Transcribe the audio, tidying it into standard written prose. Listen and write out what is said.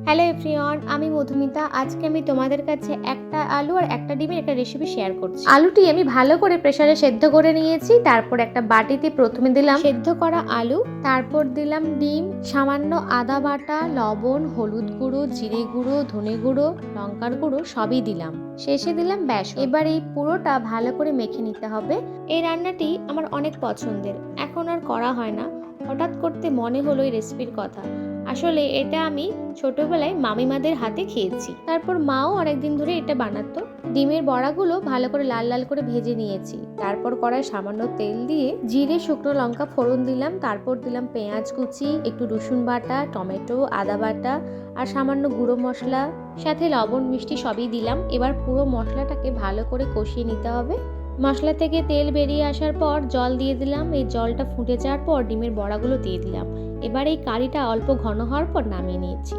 Hello everyone, আমি মধুমিতা। আজকে আমি তোমাদের কাছে একটা আলু আর একটা ডিমের একটা রেসিপি শেয়ার করছি। আলুটি আমি ভালো করে প্রেসারে সেদ্ধ করে নিয়েছি। তারপর একটা বাটিতে প্রথমে দিলাম সেদ্ধ করা আলু, তারপর দিলাম ডিম, সামান্য আদা বাটা, লবণ, হলুদ গুঁড়ো, জিরে গুঁড়ো, ধনে গুঁড়ো, লঙ্কার গুঁড়ো সবই দিলাম। শেষে দিলাম বেসন। এবার এই পুরোটা ভালো করে মেখে নিতে হবে। এই রান্নাটি আমার অনেক পছন্দের, এখন আর করা হয় না। হঠাৎ করতে মনে হলো এই রেসিপির কথা। আসলে এটা আমি ছোটবেলায় মামিমাদের হাতে খেয়েছি। তারপর মাও অনেকদিন ধরে এটা বানাতো। ডিমের বড়াগুলো ভালো করে লাল লাল করে ভেজে নিয়েছি। তারপর কড়ায় সামান্য তেল দিয়ে জিরে, শুকনো লঙ্কা ফোড়ন দিলাম। তারপর দিলাম পেঁয়াজ কুচি, একটু রসুন বাটা, টমেটো, আদা বাটা আর সামান্য গুঁড়ো মশলা, সাথে লবণ মিষ্টি সবই দিলাম। এবার পুরো মশলাটাকে ভালো করে কষিয়ে নিতে হবে। মশলা থেকে তেল বেরিয়ে আসার পর জল দিয়ে দিলাম। এই জলটা ফুটে যাওয়ার পর ডিমের বড়াগুলো দিয়ে দিলাম। এবার এই কারিটা অল্প ঘন হওয়ার পর নামিয়ে নিয়েছি।